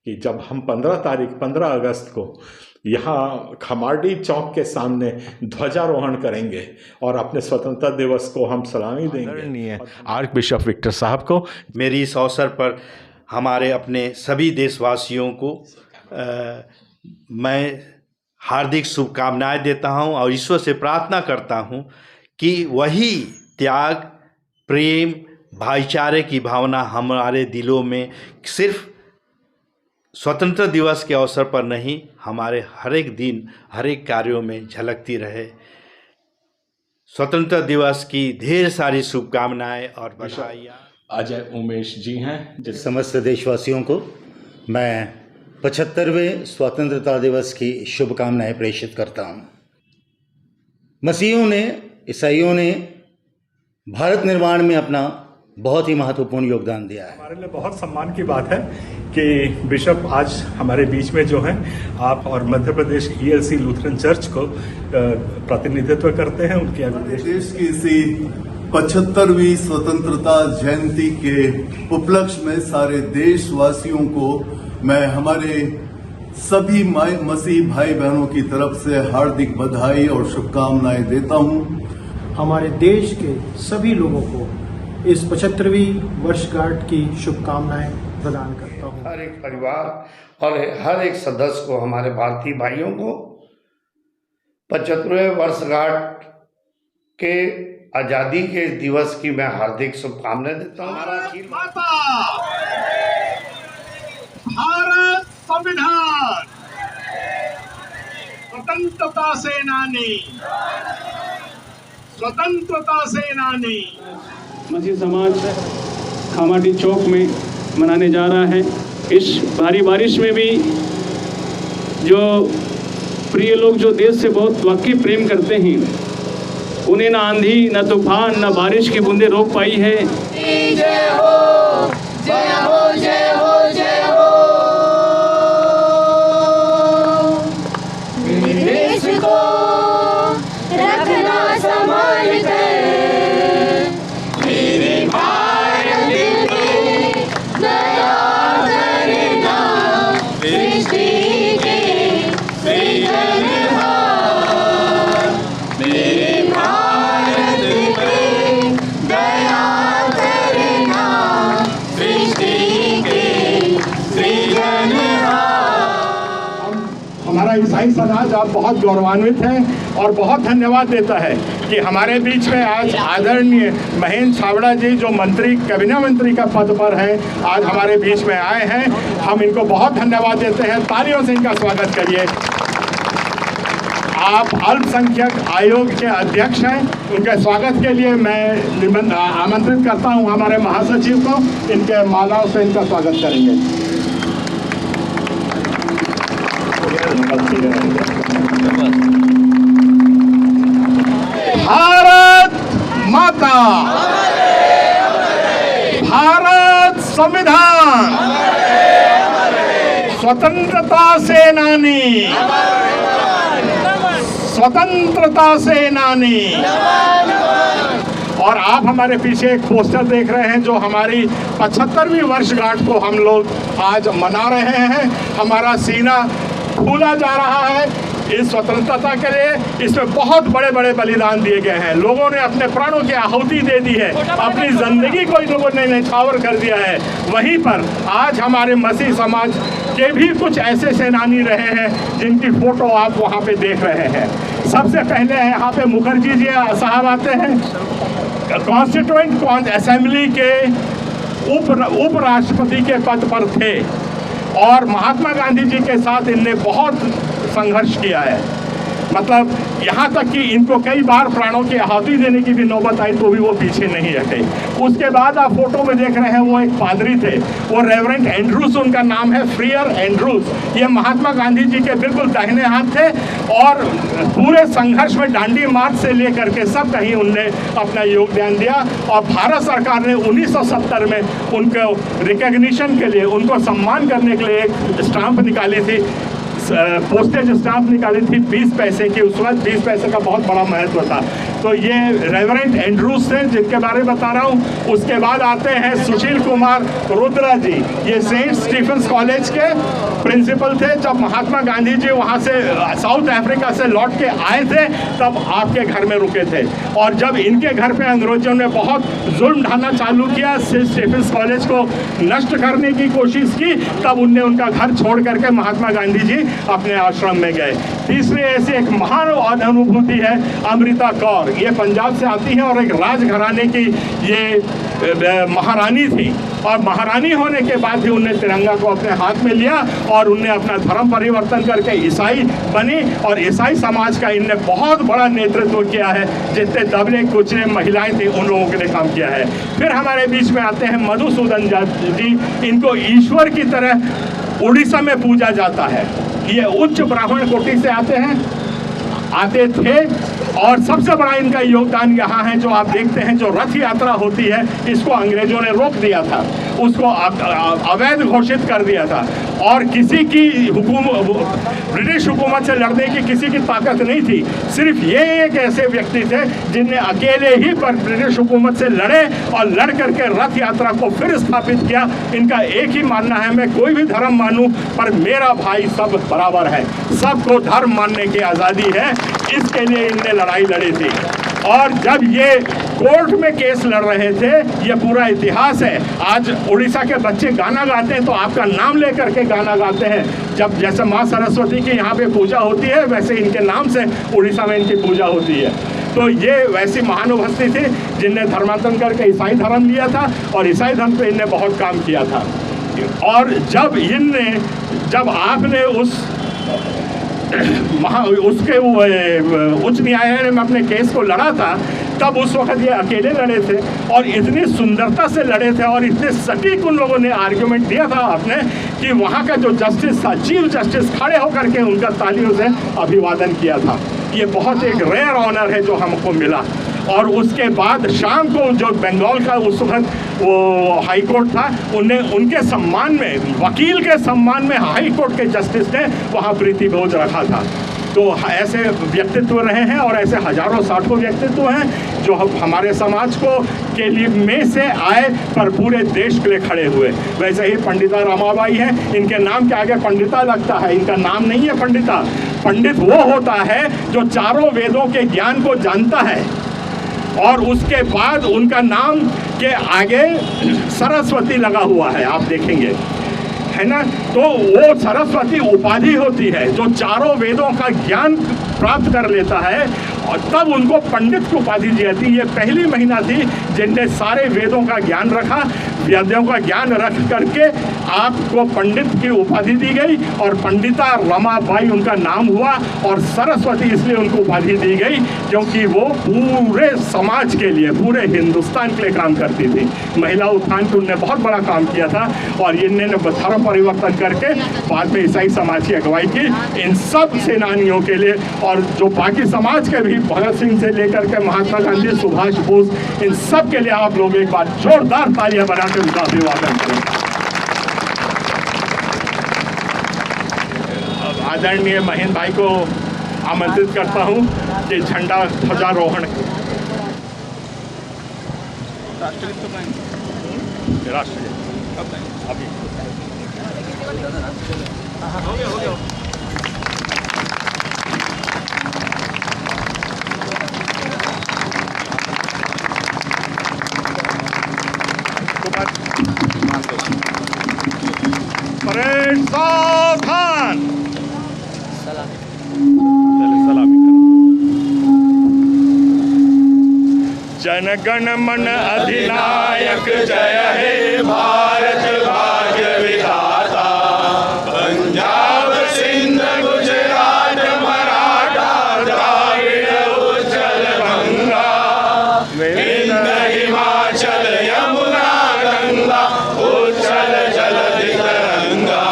कि जब हम 15 अगस्त को यहाँ खमारडी चौक के सामने ध्वजारोहण करेंगे और अपने स्वतंत्रता दिवस को हम सलामी देंगे आर्क बिशप विक्टर साहब को। मेरी इस अवसर पर हमारे अपने सभी देशवासियों को मैं हार्दिक शुभकामनाएं देता हूं और ईश्वर से प्रार्थना करता हूं कि वही त्याग, प्रेम, भाईचारे की भावना हमारे दिलों में सिर्फ स्वतंत्रता दिवस के अवसर पर नहीं, हमारे हर एक दिन, हर एक कार्यों में झलकती रहे। स्वतंत्रता दिवस की ढेर सारी शुभकामनाएं और बधाइयाँ। अजय उमेश जी हैं। समस्त देशवासियों को मैं 75वें स्वतंत्रता दिवस की शुभकामनाएं प्रेषित करता हूं। मसीहियों ने, ईसाइयों ने भारत निर्माण में अपना बहुत ही महत्वपूर्ण योगदान दिया है। हमारे लिए बहुत सम्मान की बात है कि बिशप आज हमारे बीच में जो हैं, आप और Madhya Pradesh ELC Lutheran church को प्रतिनिधित्व करते हैं। उनकी देश की इसी 75वीं स्वतंत्रता जयंती के उपलक्ष्य में सारे देशवासियों को मैं हमारे सभी मसीह भाई बहनों की तरफ से हार्दिक बधाई और शुभकामनाएं देता हूं। हमारे देश के सभी लोगों को इस 75वीं वर्षगांठ की शुभकामनाएं प्रदान करता हूं। हर एक परिवार और हर एक सदस्य को, हमारे भारतीय भाइयों को 75वें वर्षगांठ के आजादी के दिवस की मैं हार्दिक शुभकामनाएं देता हूं। भारत माता, भारत संविधान, स्वतंत्रता सेनानी, स्वतंत्रता सेनानी। मसीह समाज खमारडी चौक में मनाने जा रहा है। इस भारी बारिश में भी जो प्रिय लोग जो देश से बहुत वाकई प्रेम करते हैं, उन्हें ना आंधी, ना तूफान, ना बारिश की बूंदें रोक पाई है। जय हो, जय हो, जय हो, जय हो। देश को रखना संभाल कर, हमारा ईसाई समाज आप बहुत गौरवान्वित हैं और बहुत धन्यवाद देता है कि हमारे बीच में आज आदरणीय महेंद्र छाबड़ा जी, जो मंत्री, कैबिनेट मंत्री का पद पर हैं, आज हमारे बीच में आए हैं। हम इनको बहुत धन्यवाद देते हैं। तालियों से इनका स्वागत करिए। आप अल्पसंख्यक आयोग के अध्यक्ष हैं। उनके स्वागत के लिए मैं आमंत्रित करता हूं हमारे महासचिव को। इनके मालाओं से इनका स्वागत करेंगे। भारत माता, भारत संविधान, स्वतंत्रता सेनानी, स्वतंत्रता सेनानी। और आप हमारे पीछे एक पोस्टर देख रहे हैं, जो हमारी 75वीं वर्षगांठ को हम लोग आज मना रहे हैं। हमारा सीना फूला जा रहा है इस स्वतंत्रता के लिए। इसमें बहुत बड़े बड़े बलिदान दिए गए हैं। लोगों ने अपने प्राणों की आहुति दे दी है, अपनी जिंदगी को इन लोगों ने न्यौछावर कर दिया है। वहीं पर आज हमारे मसीह समाज के भी कुछ ऐसे सेनानी रहे हैं जिनकी फोटो आप वहाँ पे देख रहे हैं। सबसे पहले यहाँ पे मुखर्जी जी साहब आते हैं, कॉन्स्टिट्यूएंट असेंबली के उपराष्ट्रपति के पद पर थे और महात्मा गांधी जी के साथ इनने बहुत संघर्ष किया है। मतलब यहाँ तक कि इनको कई बार प्राणों की आहुति देने की भी नौबत आई, तो भी वो पीछे नहीं हटे। उसके बाद आप फोटो में देख रहे हैं, वो एक पादरी थे, वो रेवरेंड एंड्रूस उनका नाम है, फ्रियर एंड्रूस। ये महात्मा गांधी जी के बिल्कुल दाहिने हाथ थे और पूरे संघर्ष में दांडी मार्च से लेकर के सब कहीं उनने अपना योगदान दिया। और भारत सरकार ने 1970 में उनको रिकग्निशन के लिए, उनको सम्मान करने के लिए एक स्टाम्प निकाली थी, पोस्टेज स्टाम्प निकाली थी 20 पैसे की। उस वक्त 20 पैसे का बहुत बड़ा महत्व था। तो ये रेवरेंड एंड्रूज थे जिनके बारे में बता रहा हूँ। उसके बाद आते हैं सुशील कुमार रुद्रा जी, ये सेंट स्टीफेंस कॉलेज के प्रिंसिपल थे। जब महात्मा गांधी जी वहाँ से साउथ अफ्रीका से लौट के आए थे तब आपके घर में रुके थे, और जब इनके घर पे अंग्रेजों ने बहुत जुल्म ढाना चालू किया, सेंट स्टीफेंस कॉलेज को नष्ट करने की कोशिश की, तब उनने उनका घर छोड़ करके महात्मा गांधी जी अपने आश्रम में गए। तीसरी ऐसी एक महान अनुभूति है अमृता कौर, ये पंजाब से आती है और एक राजघराने की ये महारानी थी, और महारानी होने के बाद भी उनने तिरंगा को अपने हाथ में लिया और उनने अपना धर्म परिवर्तन करके ईसाई बनी, और ईसाई समाज का इनने बहुत बड़ा नेतृत्व किया है। जितने दबने कुचले महिलाएं थी उन लोगों के लिए काम किया है। फिर हमारे बीच में आते हैं मधुसूदन जी, इनको ईश्वर की तरह उड़ीसा में पूजा जाता है। ये उच्च ब्राह्मण कोटि से आते थे, और सबसे बड़ा इनका योगदान यहाँ है जो आप देखते हैं, जो रथ यात्रा होती है इसको अंग्रेजों ने रोक दिया था, उसको अवैध घोषित कर दिया था, और किसी की ब्रिटिश हुकूमत से लड़ने की किसी की ताकत नहीं थी। सिर्फ ये एक ऐसे व्यक्ति थे जिनने अकेले ही पर ब्रिटिश हुकूमत से लड़े और लड़ करके रथ यात्रा को फिर स्थापित किया। इनका एक ही मानना है, मैं कोई भी धर्म मानूं पर मेरा भाई सब बराबर है, सबको धर्म मानने की आज़ादी है, इसके लिए इनने लड़ाई लड़ी थी। और जब ये कोर्ट में केस लड़ रहे थे, ये पूरा इतिहास है। आज उड़ीसा के बच्चे गाना गाते हैं तो आपका नाम लेकर के गाना गाते हैं। जब जैसे माँ सरस्वती की यहाँ पे पूजा होती है, वैसे इनके नाम से उड़ीसा में इनकी पूजा होती है। तो ये वैसी महानुभस्ती थी जिनने धर्मांतरण करके ईसाई धर्म लिया था, और ईसाई धर्म पे इनने बहुत काम किया था। और जब आपने उसके उच्च न्यायालय में अपने केस को लड़ा था, तब उस वक्त ये अकेले लड़े थे और इतनी सुंदरता से लड़े थे, और इतने सटीक उन लोगों ने आर्ग्यूमेंट दिया था आपने कि वहाँ का जो जस्टिस था, चीफ जस्टिस, खड़े होकर के उनका तालियों से अभिवादन किया था। ये बहुत एक रेयर ऑनर है जो हमको मिला। और उसके बाद शाम को जो बंगाल का उस वक्त वो हाई कोर्ट था, उनके सम्मान में, वकील के सम्मान में हाई कोर्ट के जस्टिस ने वहाँ प्रीति भोज रखा था। तो ऐसे व्यक्तित्व रहे हैं, और ऐसे हजारों साठों व्यक्तित्व हैं जो हमारे समाज को के लिए में से आए पर पूरे देश के लिए खड़े हुए। वैसे ही पंडिता रमाबाई हैं, इनके नाम के आगे पंडिता लगता है, इनका नाम नहीं है पंडिता। पंडित वो होता है जो चारों वेदों के ज्ञान को जानता है, और उसके बाद उनका नाम के आगे सरस्वती लगा हुआ है, आप देखेंगे, है ना। तो वो सरस्वती उपाधि होती है जो चारों वेदों का ज्ञान प्राप्त कर लेता है, और तब उनको पंडित की उपाधि दी जाती है। ये पहली महिला थी जिनने सारे वेदों का ज्ञान रखा, वेदों का ज्ञान रख करके आपको पंडित की उपाधि दी गई, और पंडिता रमाबाई उनका नाम हुआ, और सरस्वती इसलिए उनको उपाधि दी गई क्योंकि वो पूरे समाज के लिए, पूरे हिंदुस्तान के लिए काम करती थी। महिला उत्थान के उनने बहुत बड़ा काम किया था, और इन्होंने धर्म परिवर्तन करके बाद में ईसाई समाज की अगुवाई की। इन सब सेनानियों के लिए, और जो बाकी समाज के भी, भगत सिंह से लेकर के महात्मा गांधी, सुभाष बोस, इन सब के लिए आप लोग एक बार जोरदार तालियां बनाकर उनका अभिवादन करें। आदरणीय महेंद्र भाई को आमंत्रित करता हूं कि झंडा ध्वजारोहण राष्ट्रीय अभी हो गया परेड सावधान, सलामी जनगण मन अधिनायक जय हे भारत भाग्य विधाता, पंजाब सिंध गुजरात मराठा द्राविड़ उच्चल गंगा, विंध्य हिमाचल यमुना गंगा, उच्चल जलधि तरंगा,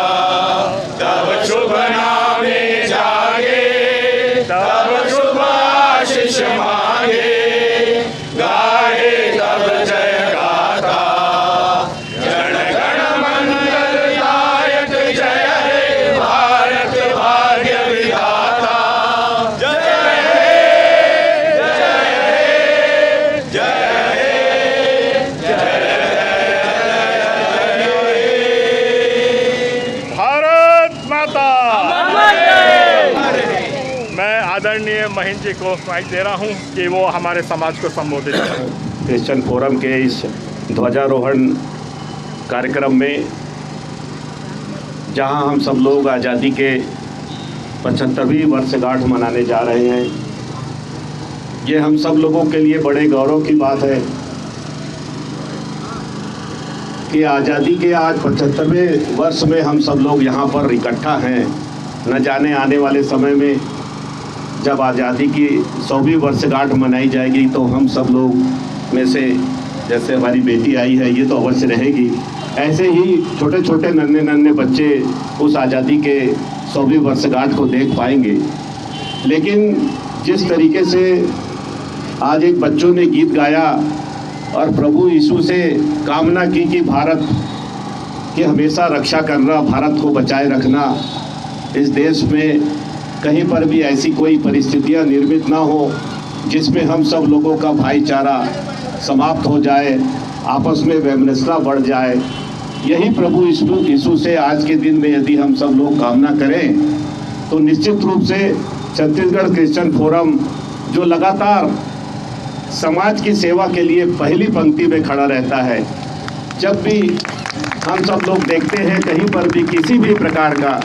तब शुभ नामे जागे, तब शुभ आशीष मांगे, गाहे तब जय गाथा, जन गण मंगल आदरणीय महीन जी को माइक दे रहा हूँ कि वो हमारे समाज को संबोधित करें। क्रिश्चियन फोरम के इस ध्वजारोहण कार्यक्रम में जहां हम सब लोग आज़ादी के 75वीं वर्षगांठ मनाने जा रहे हैं, ये हम सब लोगों के लिए बड़े गौरव की बात है कि आज़ादी के आज 75वें वर्ष में हम सब लोग यहाँ पर इकट्ठा हैं। न जाने आने वाले समय में जब आज़ादी की 100वीं वर्षगांठ मनाई जाएगी तो हम सब लोग में से, जैसे हमारी बेटी आई है, ये तो अवश्य रहेगी, ऐसे ही छोटे छोटे नन्हे नन्हे बच्चे उस आज़ादी के 100वीं वर्षगांठ को देख पाएंगे। लेकिन जिस तरीके से आज एक बच्चों ने गीत गाया और प्रभु यीशु से कामना की कि भारत की हमेशा रक्षा करना, भारत को बचाए रखना, इस देश में कहीं पर भी ऐसी कोई परिस्थितियां निर्मित ना हो जिसमें हम सब लोगों का भाईचारा समाप्त हो जाए, आपस में वैमनस्यता बढ़ जाए। यही प्रभु यीशु से आज के दिन में यदि हम सब लोग कामना करें तो निश्चित रूप से छत्तीसगढ़ क्रिश्चियन फोरम जो लगातार समाज की सेवा के लिए पहली पंक्ति में खड़ा रहता है, जब भी हम सब लोग देखते हैं कहीं पर भी किसी भी प्रकार का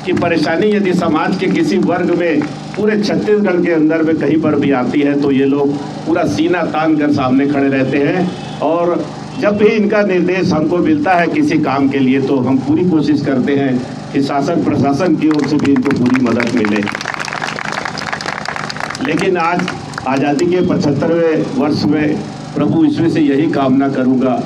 कि परेशानी यदि समाज के किसी वर्ग में पूरे छत्तीसगढ़ के अंदर में कहीं पर भी आती है तो ये लोग पूरा सीना तान कर सामने खड़े रहते हैं। और जब भी इनका निर्देश हमको मिलता है किसी काम के लिए तो हम पूरी कोशिश करते हैं कि शासन प्रशासन की ओर से भी इनको पूरी मदद मिले। लेकिन आज आज़ादी के 75वें वर्ष में प्रभु यीशु से यही कामना करूँगा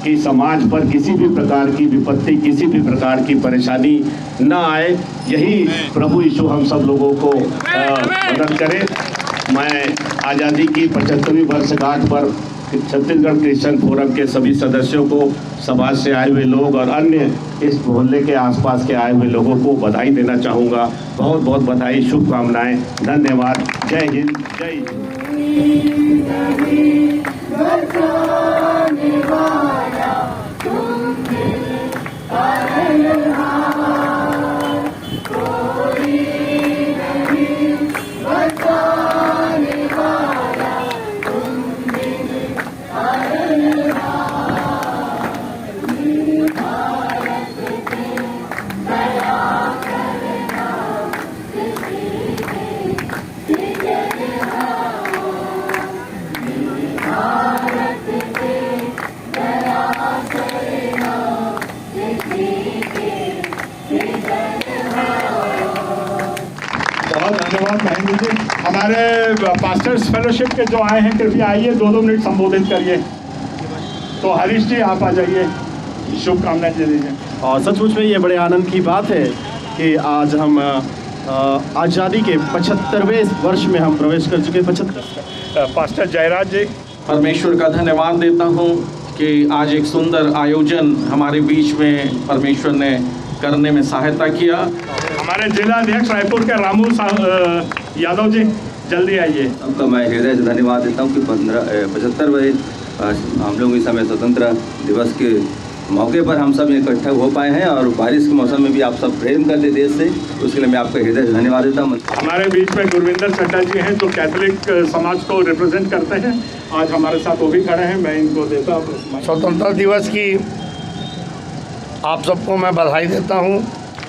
कि समाज पर किसी भी प्रकार की विपत्ति, किसी भी प्रकार की परेशानी न आए। यही प्रभु यीशु हम सब लोगों को मदद करे। मैं आज़ादी की 75वीं वर्षगांठ पर छत्तीसगढ़ क्रिश्चियन फोरम के सभी सदस्यों को, समाज से आए हुए लोग और अन्य इस मोहल्ले के आसपास के आए हुए लोगों को बधाई देना चाहूँगा। बहुत बहुत बधाई, शुभकामनाएं, धन्यवाद। जय हिंद, जय हमारे पास्टर्स फेलोशिप के जो आए हैं कृपया आइए, 2-2 मिनट संबोधित करिए। तो हरीश जी आप आ जाइए, शुभकामनाएं दे दीजिए। और सचमुच में ये बड़े आनंद की बात है कि आज हम आज़ादी के 75वें वर्ष में हम प्रवेश कर चुके। 75। पास्टर जयराज जी। परमेश्वर का धन्यवाद देता हूँ कि आज एक सुंदर आयोजन हमारे बीच में परमेश्वर ने करने में सहायता किया। हमारे जिला अध्यक्ष रायपुर के रामू यादव जी, जल्दी आइए। आपका मैं हृदय से धन्यवाद देता हूँ कि 75वें हम लोग इस समय स्वतंत्र दिवस के मौके पर हम सब इकट्ठा हो पाए हैं और बारिश के मौसम में भी आप सब प्रेम करते देश से, उसके लिए मैं आपका हृदय से धन्यवाद देता हूँ। हमारे बीच में गुरविंदर चड्डा जी हैं जो कैथोलिक समाज को रिप्रेजेंट करते हैं, आज हमारे साथ वो भी खड़े हैं, मैं इनको देता हूँ। स्वतंत्रता दिवस की आप सबको मैं बधाई देता हूँ।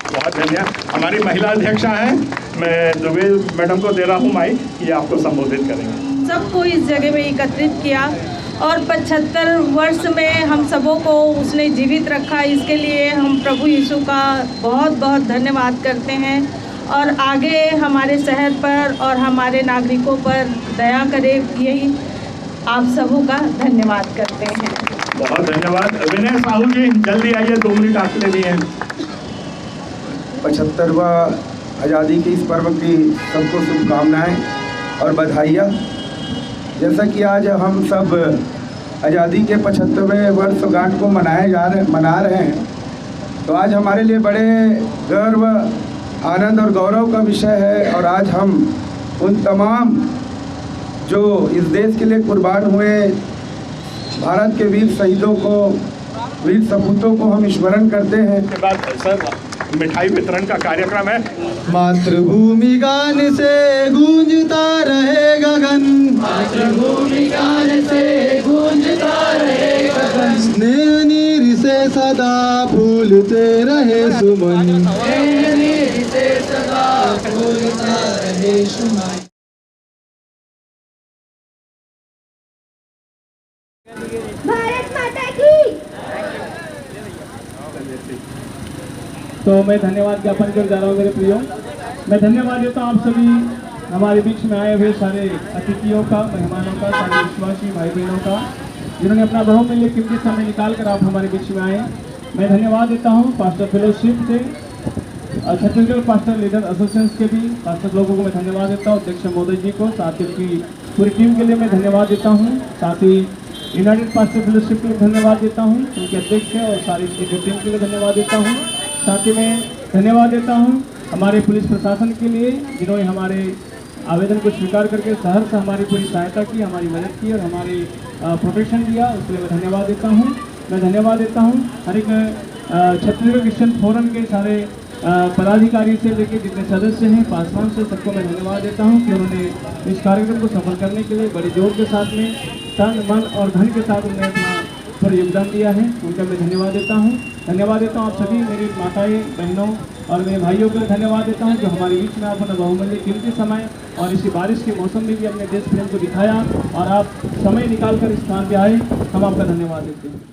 बहुत धन्यवाद। हमारी महिला अध्यक्षा हैं, मैं दुबे मैडम को दे रहा हूँ माइक, ये आपको संबोधित करेंगे। सबको इस जगह में एकत्रित किया और 75 वर्ष में हम सबों को उसने जीवित रखा, इसके लिए हम प्रभु यीशु का बहुत बहुत धन्यवाद करते हैं और आगे हमारे शहर पर और हमारे नागरिकों पर दया करे, यही आप सबों का धन्यवाद करते हैं। बहुत धन्यवाद। विनय साहू जी, जल्दी आइए, 2 मिनट आपके लिए हैं। 75वां आज़ादी के इस पर्व की सबको शुभकामनाएं और बधाइयाँ। जैसा कि आज हम सब आज़ादी के 75वें वर्षगांठ को मना रहे हैं, तो आज हमारे लिए बड़े गर्व, आनंद और गौरव का विषय है। और आज हम उन तमाम जो इस देश के लिए कुर्बान हुए भारत के वीर शहीदों को वीर सपूतों को हम स्मरण करते हैं। के बाद सर मिठाई वितरण का कार्यक्रम है। मातृभूमि गान से गूंजता रहे गगन, मातृभूमि गान से गूंजता रहे गगन, स्नेह नीर से सदा फूलते रहे सुमन, स्नेह नीर से सदा फूलता रहे सुमन। भारत माता की। तो मैं धन्यवाद ज्ञापन कर जा रहा हूँ मेरे प्रियो। मैं धन्यवाद देता हूँ आप सभी हमारे बीच में आए हुए सारे अतिथियों का, मेहमानों का, सारे विश्वासी भाई बहनों का, जिन्होंने अपना बहुमूल्य कीमती समय निकाल कर आप हमारे बीच में आए। मैं धन्यवाद देता हूँ पास्टर फेलोशिप से, छत्तीसगढ़ पास्टर लीडर एसोसिएशन के भी पास्टर लोगों को मैं धन्यवाद देता हूँ, अध्यक्ष महोदय जी को, साथ ही उनकी पूरी टीम के लिए मैं धन्यवाद देता हूँ। साथ ही यूनाइटेड पास्टर फेलोशिप के लिए धन्यवाद देता हूँ, उनके अध्यक्ष और सारी टीम के लिए धन्यवाद देता हूँ। साथ ही मैं धन्यवाद देता हूँ हमारे पुलिस प्रशासन के लिए, जिन्होंने हमारे आवेदन को स्वीकार करके शहर से हमारी पूरी सहायता की, हमारी मदद की और हमारी प्रोटेक्शन दिया, उसके लिए मैं धन्यवाद देता हूँ। मैं धन्यवाद देता हूँ हर एक छत्तीसगढ़ क्रिश्चियन फोरम के सारे पदाधिकारी से लेकर जितने सदस्य हैं, पासवान से, सबको मैं धन्यवाद देता हूँ कि उन्होंने इस कार्यक्रम को सफल करने के लिए बड़े जोर के साथ में तन मन और धन के साथ उन्होंने अपना पर योगदान दिया है, उनका मैं धन्यवाद देता हूँ। धन्यवाद देता हूँ आप सभी मेरी माताएं, बहनों और मेरे भाइयों को धन्यवाद देता हूँ जो हमारे बीच में आप अपना बहुमूल्य कीमती समय और इसी बारिश के मौसम में भी अपने देश प्रेम को दिखाया और आप समय निकाल कर इस स्थान पर आए, हम आपका धन्यवाद देते हैं।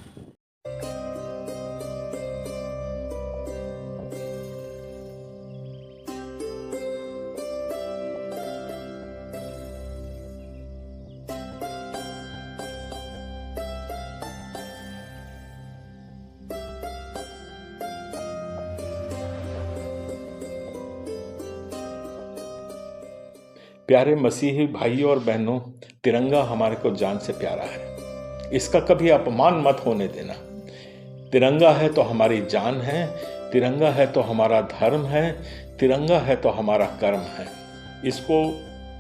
प्यारे मसीही भाइयों और बहनों, तिरंगा हमारे को जान से प्यारा है, इसका कभी अपमान मत होने देना। तिरंगा है तो हमारी जान है, तिरंगा है तो हमारा धर्म है, तिरंगा है तो हमारा कर्म है।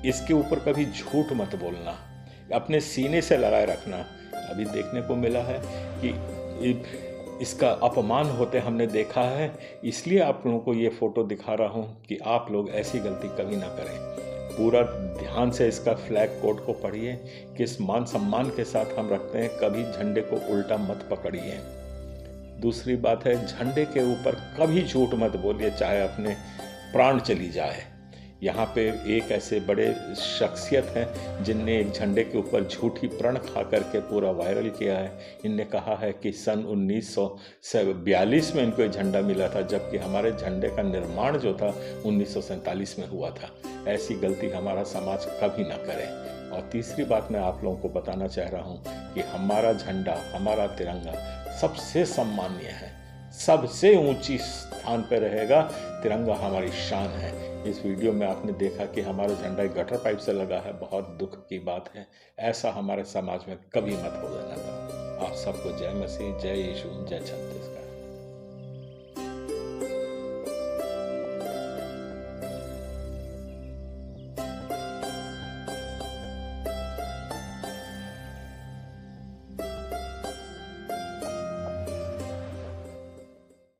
इसके ऊपर कभी झूठ मत बोलना, अपने सीने से लगाए रखना। अभी देखने को मिला है कि इसका अपमान होते हमने देखा है, इसलिए आप लोगों को ये फोटो दिखा रहा हूँ कि आप लोग ऐसी गलती कभी ना करें। पूरा ध्यान से इसका फ्लैग कोड को पढ़िए, किस मान सम्मान के साथ हम रखते हैं, कभी झंडे को उल्टा मत पकड़िए। दूसरी बात है, झंडे के ऊपर कभी झूठ मत बोलिए, चाहे अपने प्राण चली जाए। यहाँ पे एक ऐसे बड़े शख्सियत हैं जिनने एक झंडे के ऊपर झूठी प्रण खा करके पूरा वायरल किया है। इनने कहा है कि सन 1942 में इनको ये झंडा मिला था, जबकि हमारे झंडे का निर्माण जो था 1947 में हुआ था। ऐसी गलती हमारा समाज कभी ना करे। और तीसरी बात मैं आप लोगों को बताना चाह रहा हूँ कि हमारा झंडा, हमारा तिरंगा सबसे सम्मानीय है, सबसे ऊंची स्थान पर रहेगा। तिरंगा हमारी शान है। इस वीडियो में आपने देखा कि हमारा झंडा एक गटर पाइप से लगा है, बहुत दुख की बात है। ऐसा हमारे समाज में कभी मत हो जाना था। आप सबको जय मसीह, जय यीशु, जय छत्तीसगढ़।